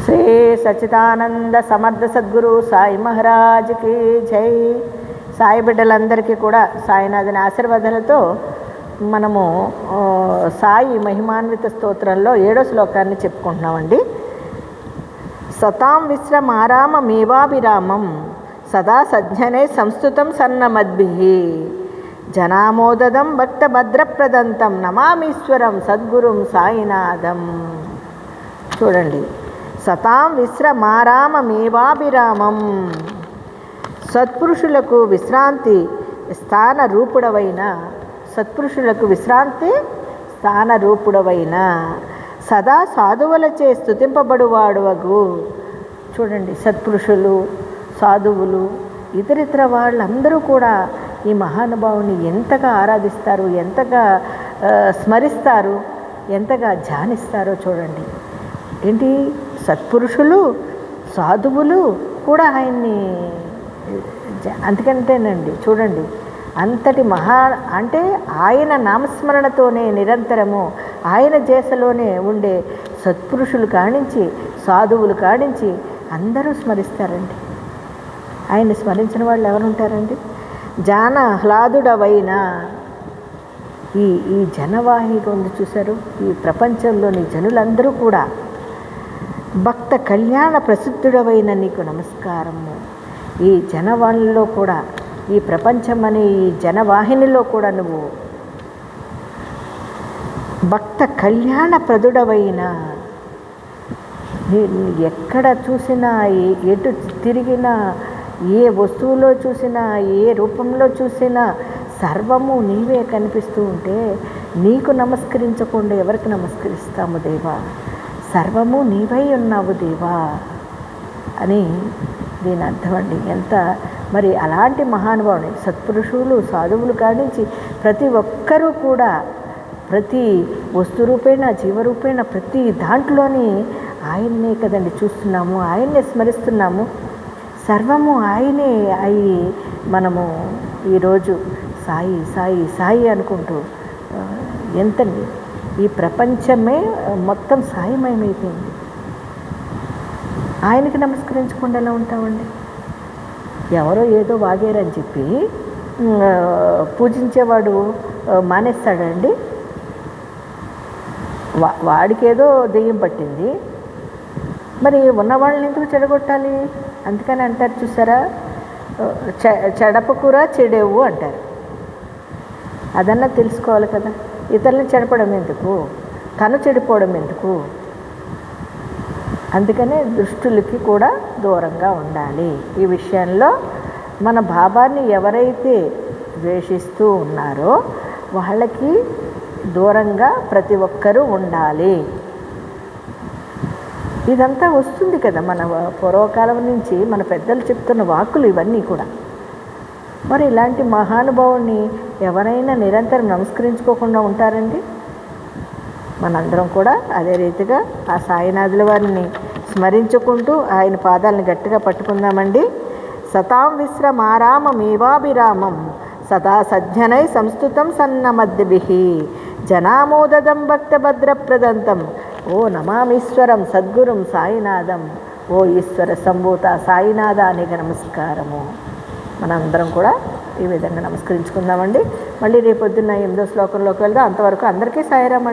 శ్రీ సచ్చిదానంద సమర్థ సద్గురు సాయి మహారాజ్కి జై. సాయి బిడ్డలందరికీ కూడా సాయినాథుని ఆశీర్వాదాలతో మనము సాయి మహిమాన్విత స్తోత్రంలో 7వ శ్లోకాన్ని చెప్పుకుంటున్నామండి. సతాం విశ్రమారామమేవాభిరామం సదా సజ్ఞనే సంస్థుతం సన్నమద్భిః జనామోదదం భక్తభద్రప్రదంతం నమామీశ్వరం సద్గురుం సాయినాథం. చూడండి, సతాం విశ్రమారామమేవాభిరామం, సత్పురుషులకు విశ్రాంతి స్థానరూపుడవైన సదా సాధువులచే స్తుతింపబడువాడువగు. చూడండి, సత్పురుషులు, సాధువులు, ఇతరితర వాళ్ళందరూ కూడా ఈ మహానుభావుని ఎంతగా ఆరాధిస్తారు, ఎంతగా స్మరిస్తారు, ఎంతగా ధ్యానిస్తారో చూడండి. ఏంటి, సత్పురుషులు, సాధువులు కూడా ఆయన్ని, అందుకంటేనండి చూడండి, అంతటి అంటే ఆయన నామస్మరణతోనే నిరంతరము ఆయన చేసలోనే ఉండే సత్పురుషులు కానించి సాధువులు కానించి అందరూ స్మరిస్తారండి. ఆయన్ని స్మరించిన వాళ్ళు ఎవరుంటారండి? జానహ్లాదుడవైన ఈ జనవాహిగా ఉంది చూశారు, ఈ ప్రపంచంలోని జనులందరూ కూడా భక్త కళ్యాణ ప్రసిద్ధుడవైన నీకు నమస్కారము. ఈ జనవాణిలో కూడా, ఈ ప్రపంచం అనే ఈ జనవాహినిలో కూడా నువ్వు భక్త కళ్యాణ ప్రదుడవైన, ఎక్కడ చూసినా, ఎటు తిరిగినా, ఏ వస్తువులో చూసినా, ఏ రూపంలో చూసినా సర్వము నీవే కనిపిస్తూ ఉంటే నీకు నమస్కరించకుండా ఎవరికి నమస్కరిస్తాము దేవా? సర్వము నీవై ఉన్నావు దేవా అని దీని అర్థం అండి. ఎంత మరి అలాంటి మహానుభావుని, సత్పురుషులు, సాధువులు కానించి ప్రతి ఒక్కరూ కూడా ప్రతి వస్తు రూపేణ, జీవరూపేణ ప్రతి దాంట్లోని ఆయన్నే కదండి చూస్తున్నాము, ఆయన్నే స్మరిస్తున్నాము. సర్వము ఆయనే అయి మనము ఈరోజు సాయి సాయి సాయి అనుకుంటూ ఎంతండి, ఈ ప్రపంచమే మొత్తం సాయిమయమైపోయింది. ఆయనకి నమస్కరించకుండా ఎలా ఉంటామండి? ఎవరో ఏదో వాగారని చెప్పి పూజించేవాడు మానేస్తాడండి? వాడికేదో దెయ్యం పట్టింది, మరి ఉన్నవాళ్ళని ఎందుకు చెడగొట్టాలి? అందుకని అంటారు చూసారా, చెడపకురా చెడేవు అంటారు. అదన్నా తెలుసుకోవాలి కదా. ఇతరులను చెడపడం ఎందుకు, తను చెడిపోవడం ఎందుకు? అందుకనే దుష్టులకి కూడా దూరంగా ఉండాలి. ఈ విషయంలో మన భావాన్ని ఎవరైతే ద్వేషిస్తూ ఉన్నారో వాళ్ళకి దూరంగా ప్రతి ఒక్కరూ ఉండాలి. ఇదంతా వస్తుంది కదా మన పూర్వకాలం నుంచి మన పెద్దలు చెప్తున్న వాక్కులు ఇవన్నీ కూడా. మరి ఇలాంటి మహానుభావుని ఎవరైనా నిరంతరం నమస్కరించుకోకుండా ఉంటారండి? మనందరం కూడా అదే రీతిగా ఆ సాయినాథుల వారిని స్మరించుకుంటూ ఆయన పాదాలను గట్టిగా పట్టుకుందామండి. సతాం విశ్రమారామమేవాభిరామం సదా సజ్ఞనై సంస్థుతం సన్నమద్భిః జనామోదదం భక్తభద్రప్రదంతం ఓ నమామీశ్వరం సద్గురుం సాయినాథం. ఓ ఈశ్వర సంభూత సాయినాథ నీకు నమస్కారము. మనందరం కూడా ఈ విధంగా నమస్కరించుకుందామండి. మళ్ళీ రేపొద్దున్న 8వ శ్లోకంలోకి వెళ్దాం. అంతవరకు అందరికీ సాయిరామ.